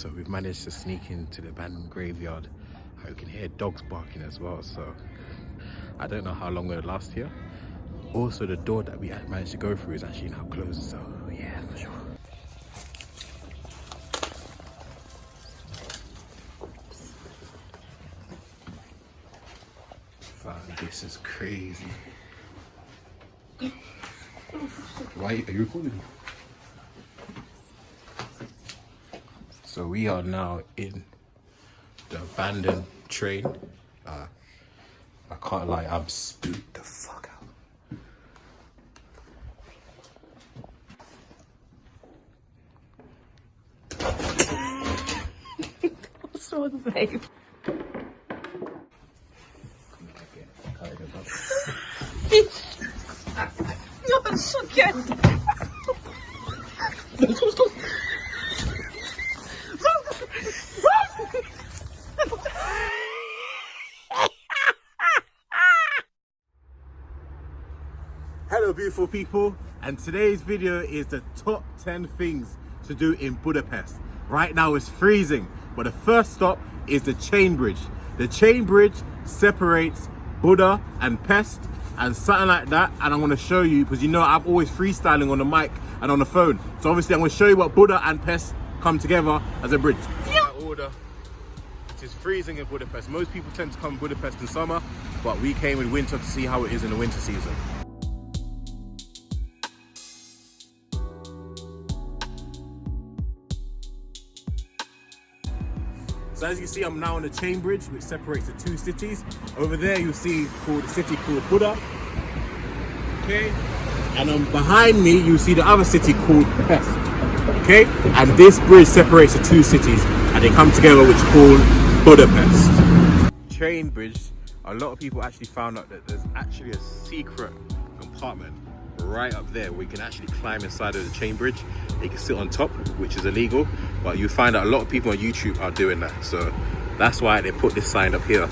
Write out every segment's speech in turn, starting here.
So we've managed to sneak into the abandoned graveyard. You can hear dogs barking as well, so I don't know how long we'll last here. Also, the door that we managed to go through is actually now closed, so yeah, I'm not sure. Fuck, this is crazy. Why are you recording? So we are now in the abandoned train. I can't lie, I'm spooked the fuck out. What's wrong, babe? You're so cute. Hello beautiful people, and today's video is the top 10 things to do in Budapest. Right now it's freezing, but the first stop is the chain bridge. The chain bridge separates Buda and Pest and something like that, and I'm going to show you, because you know I'm always freestyling on the mic and on the phone, so obviously I'm going to show you what Buda and Pest come together as a bridge. Order. It is freezing in Budapest. Most people tend to come to Budapest in summer, but we came in winter to see how it is in the winter season. So as you see, I'm now on the chain bridge, which separates the two cities. Over there, you'll see a city called Buda. Okay, and behind me, you'll see the other city called Pest. Okay, and this bridge separates the two cities, and they come together, which is called Budapest. Train bridge. A lot of people actually found out that there's actually a secret compartment right up there where you can actually climb inside of the chain bridge. You can sit on top, which is illegal, but you find out a lot of people on YouTube are doing that, so that's why they put this sign up here.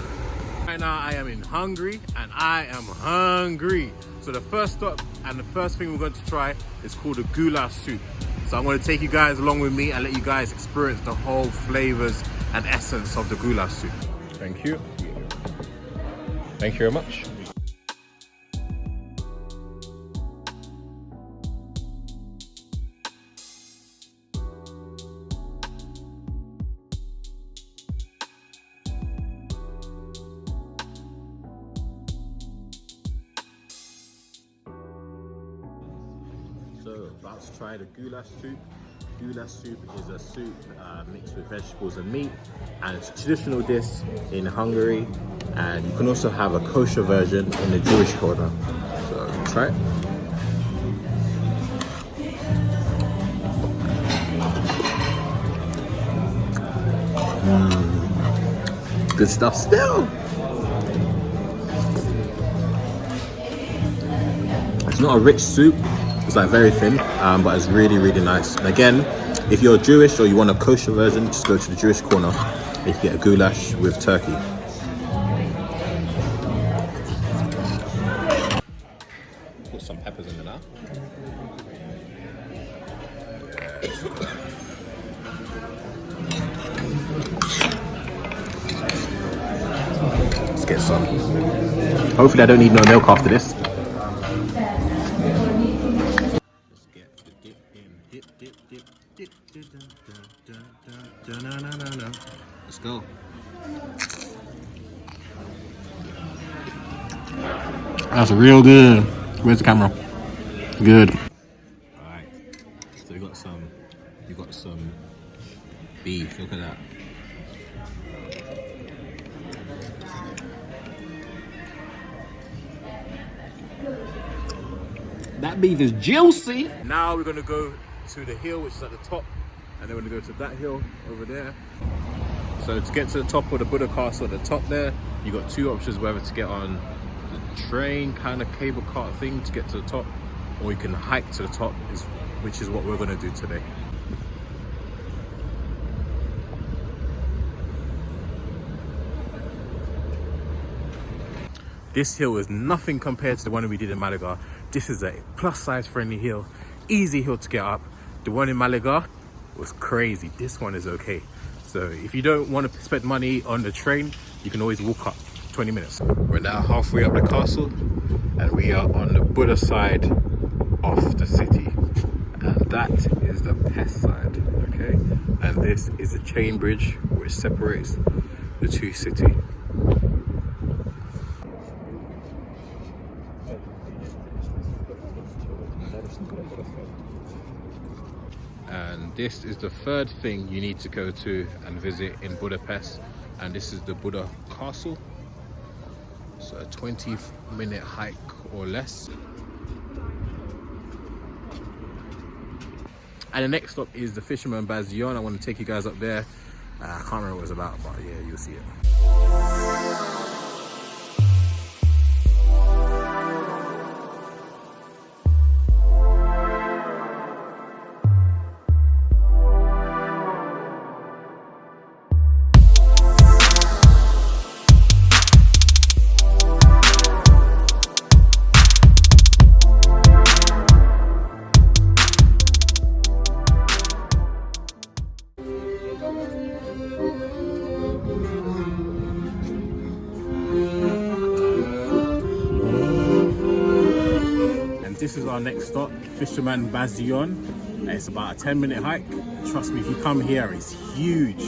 Right now I am in Hungary and I am hungry. So the first stop and the first thing we're going to try is called a Goulash Soup. So I'm going to take you guys along with me and let you guys experience the whole flavors and essence of the Goulash Soup. Thank you. Thank you very much. So about to try the goulash soup. Goulash soup is a soup mixed with vegetables and meat, and it's a traditional dish in Hungary, and you can also have a kosher version in the Jewish corner. So try it. Good stuff still. It's not a rich soup. It's like very thin, but it's really, really nice. And again, if you're Jewish or you want a kosher version, just go to the Jewish corner and you can get a goulash with turkey. Put some peppers in there now. Let's get some. Hopefully I don't need no milk after this. Let's go. That's real good. Where's the camera? Good. Alright. So you got some beef. Look at that. That beef is juicy. Now we're gonna go to the hill, which is at the top, and then we're gonna go to that hill over there. So to get to the top of the Buda Castle at the top there, you got two options, whether to get on the train kind of cable cart thing to get to the top, or you can hike to the top, which is what we're gonna do today. This hill is nothing compared to the one we did in Malaga. This is a plus size friendly hill, easy hill to get up. The one in Malaga, was crazy. This one is okay. So if you don't want to spend money on the train, you can always walk up 20 minutes. We're now halfway up the castle and we are on the Buda side of the city. And that is the Pest side, okay? And this is a chain bridge which separates the two cities. And this is the third thing you need to go to and visit in Budapest, and this is the Buda Castle. So a 20-minute hike or less. And the next stop is the Fisherman Bastion. I want to take you guys up there. I can't remember what it was about, but yeah, you'll see it. This is our next stop, Fisherman Bastion. It's about a 10-minute hike. Trust me, if you come here, it's huge.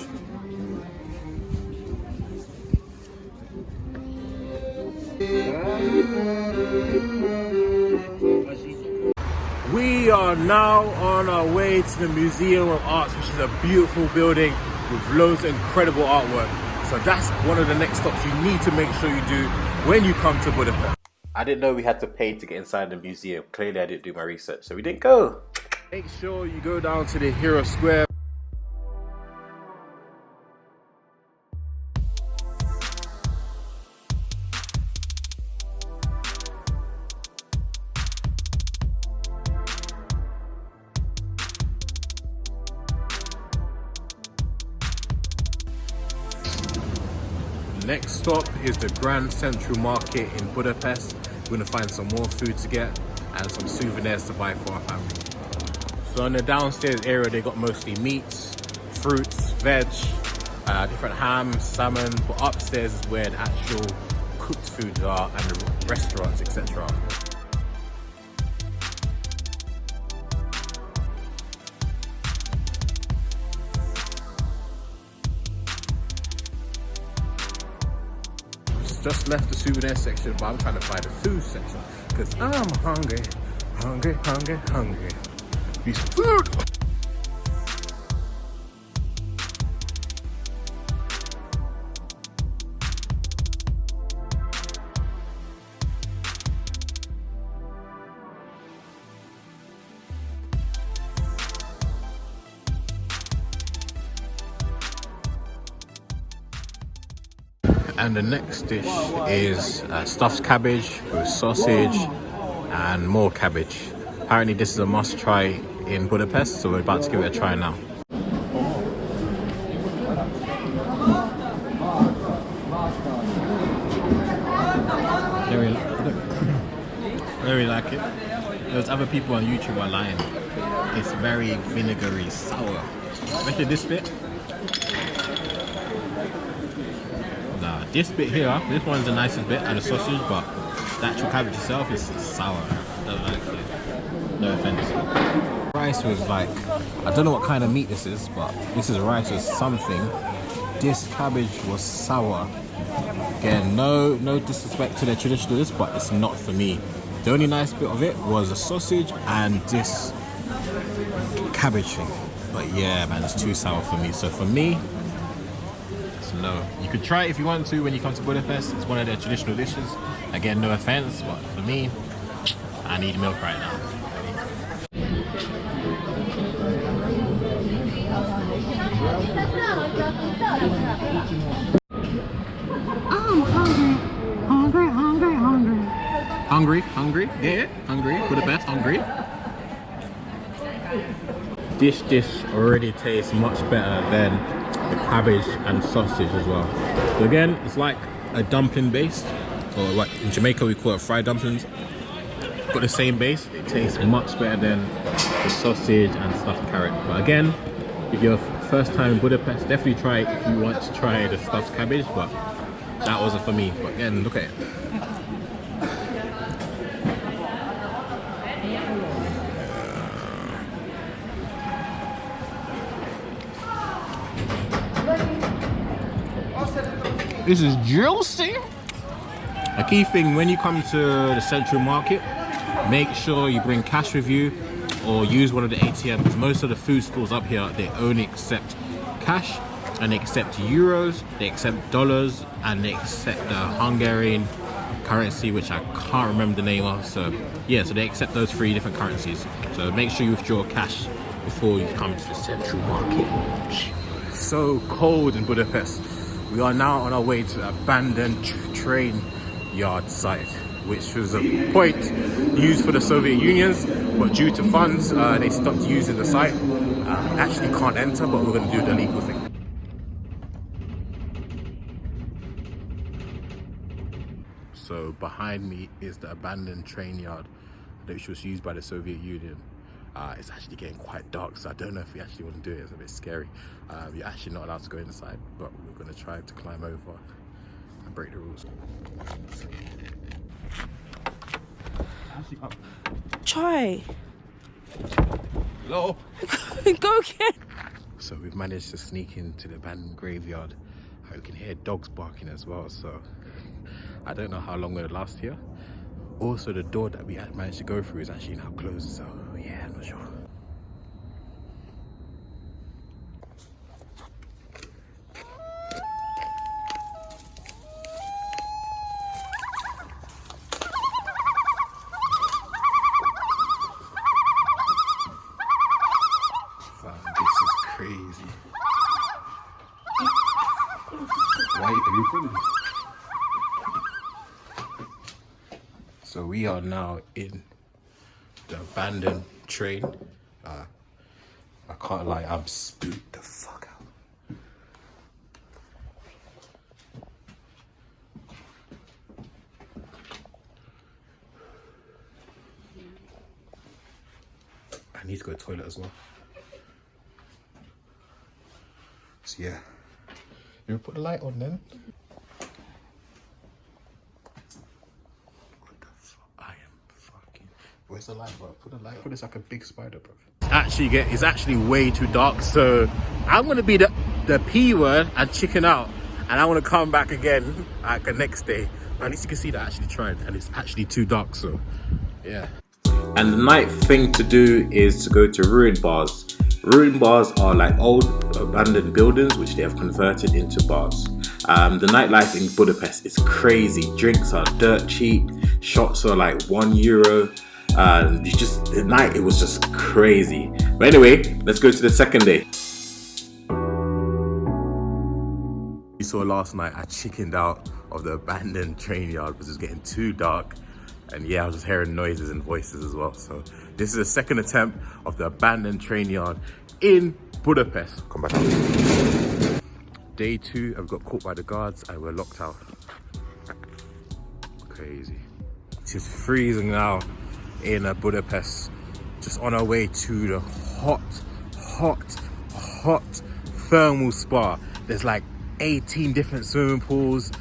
We are now on our way to the Museum of Arts, which is a beautiful building with loads of incredible artwork. So that's one of the next stops you need to make sure you do when you come to Budapest. I didn't know we had to pay to get inside the museum. Clearly I didn't do my research, so we didn't go. Make sure you go down to the Heros Square. Next stop is the Grand Central Market in Budapest. We're gonna find some more food to get and some souvenirs to buy for our family. So in the downstairs area, they got mostly meats, fruits, veg, different hams, salmon, but upstairs is where the actual cooked foods are and the restaurants, etc. Just left the souvenir section, but I'm trying to find the food section because I'm hungry, hungry, hungry, hungry. Need some food. And the next dish is stuffed cabbage with sausage and more cabbage. Apparently this is a must try in Budapest, so we're about to give it a try now. I really like it. There's other people on YouTube are lying. It's very vinegary, sour. Especially this bit. This bit here, this one's the nicest bit, and the sausage, but the actual cabbage itself is sour. I don't like it. No offense. Rice was like, I don't know what kind of meat this is, but this is rice with something. This cabbage was sour. Again, no disrespect to the traditionalists, but it's not for me. The only nice bit of it was the sausage and this cabbage thing. But yeah, man, it's too sour for me. So for me, no. You could try it if you want to when you come to Budapest. It's one of their traditional dishes. Again, no offense, but for me, I need milk right now. I'm hungry, hungry, hungry. Hungry, hungry, yeah, hungry, Budapest, hungry. This dish already tastes much better than the cabbage and sausage as well. So again, it's like a dumpling base, or what in Jamaica we call it fried dumplings. Got the same base. It tastes much better than the sausage and stuffed carrot. But again, if you're first time in Budapest, definitely try it if you want to try the stuffed cabbage, but that wasn't for me. But again, look at it. This is juicy. A key thing when you come to the central market, make sure you bring cash with you or use one of the ATMs. Most of the food stores up here, they only accept cash and they accept euros, they accept dollars, and they accept the Hungarian currency, which I can't remember the name of. So yeah, so they accept those 3 different currencies. So make sure you withdraw cash before you come to the central market. So cold in Budapest. We are now on our way to the abandoned train yard site, which was a point used for the Soviet Unions, but due to funds, they stopped using the site. Actually can't enter, but we're going to do the legal thing. So behind me is the abandoned train yard, which was used by the Soviet Union. It's actually getting quite dark, so I don't know if we actually want to do it. It's a bit scary. You're actually not allowed to go inside, but we're going to try to climb over and break the rules. Actually up. Try. Hello. Go again. So we've managed to sneak into the abandoned graveyard. You can hear dogs barking as well, so I don't know how long we're gonna last here. Also, the door that we had managed to go through is actually now closed, so yeah, I'm not sure. Wow, this is crazy. So we are now in the abandoned train. I can't lie, I'm spooked the fuck out. I need to go to the toilet as well. So yeah, you put the light on then. Where's the light, bro? Put the light on. It's like a big spider, bro. It's actually way too dark, so I'm gonna be the P word and chicken out, and I want to come back again like the next day. But at least you can see that I actually tried, and it's actually too dark, so yeah. And the night thing to do is to go to ruined bars. Ruined bars are like old abandoned buildings which they have converted into bars. The nightlife in Budapest is crazy. Drinks are dirt cheap. Shots are like €1. The night, it was just crazy. But anyway, let's go to the second day. You saw last night, I chickened out of the abandoned train yard because it was getting too dark. And yeah, I was just hearing noises and voices as well. So this is the second attempt of the abandoned train yard in Budapest. Come back. Day 2, I've got caught by the guards and we're locked out. Crazy. It is freezing now in Budapest, just on our way to the hot thermal spa. There's like 18 different swimming pools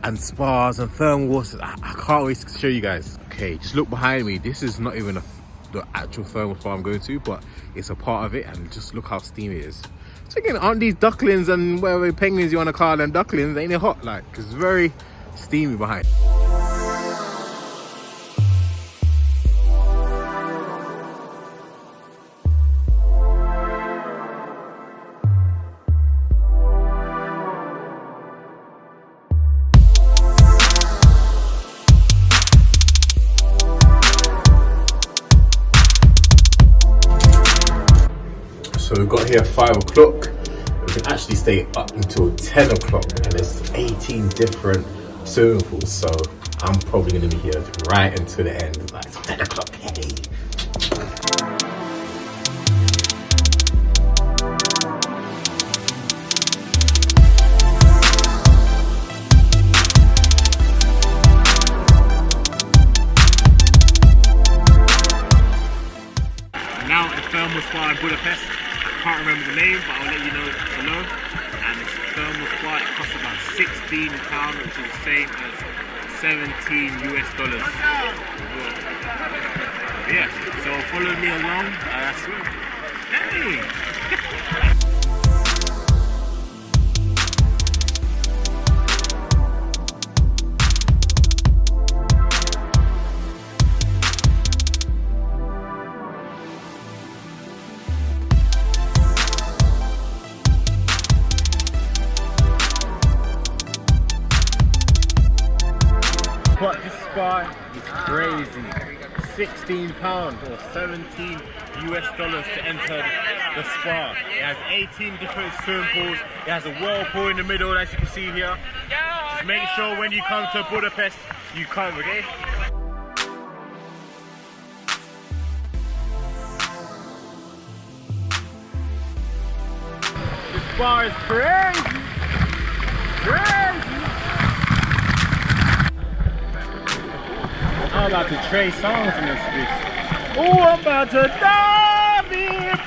and spas and thermal waters. I can't wait to show you guys. Okay, just look behind me. This is not even the actual thermal spa I'm going to, but it's a part of it, and just look how steamy it is. Thinking, aren't these ducklings and whatever penguins you want to call them ducklings, ain't it hot? Like, it's very steamy behind. So we got here at 5 o'clock. We can actually stay up until 10 o'clock, and there's 18 different swimming pools. So I'm probably going to be here right until the end, like 10 o'clock. Hey. Now at the thermal spa in Budapest. can't remember the name, but I'll let you know below. And it's a thermal spa. It costs about £16, which is the same as $17 US. Yeah, so follow me along. Hey! But this spa is crazy. £16 or $17 US to enter the spa. It has 18 different swimming pools. It has a whirlpool in the middle, as you can see here. Just make sure when you come to Budapest, you come, okay? This spa is crazy! Crazy! I'm about to trade songs in this bitch. Oh, I'm about to dive in.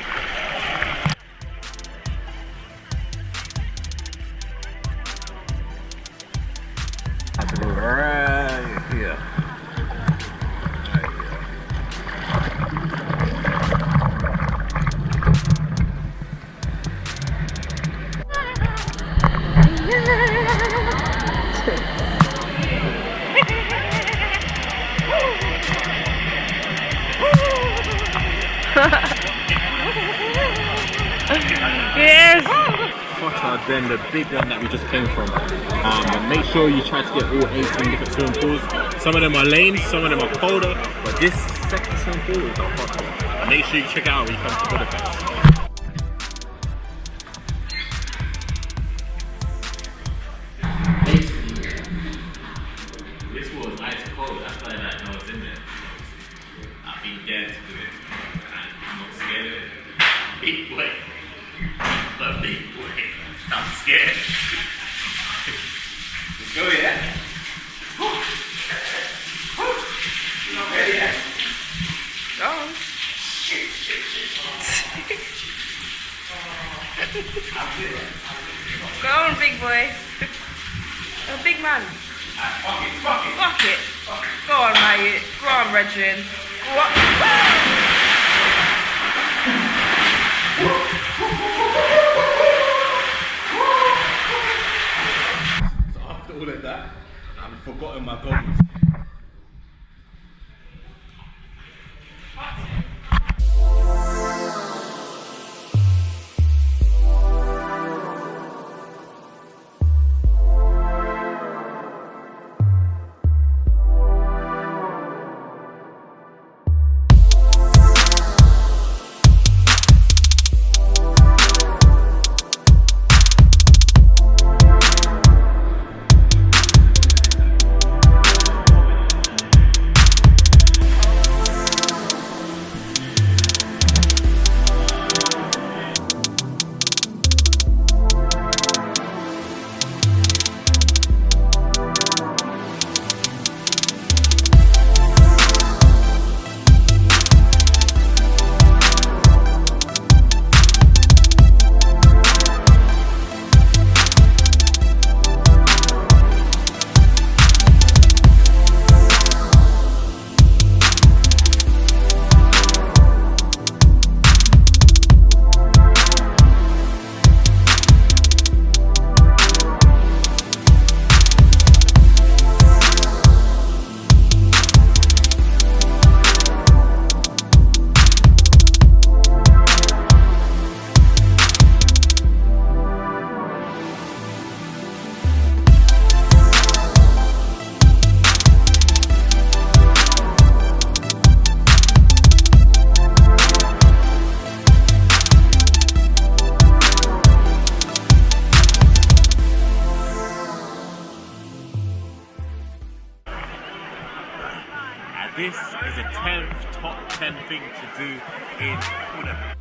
I have to go right here. Yes! Hotter than the big one that we just came from. And make sure you try to get all 18 different swimming pools. Some of them are lanes, some of them are colder, but this second swimming pool is not hotter. And make sure you check it out when you come to Budapest. This was ice cold, that's why I know it's in there. I've been dared to do it, and I'm not scared of it. Big boy. But big boy. I'm scared. Let's go, yeah? You're not ready yet? Go on. Go on, big boy. A big man. Fuck it, fuck it. Fuck it. Go on, mate. Go on, Regin. Go on. So after all of that, I've forgotten my goggles. This is a 10th top 10 thing to do in Budapest.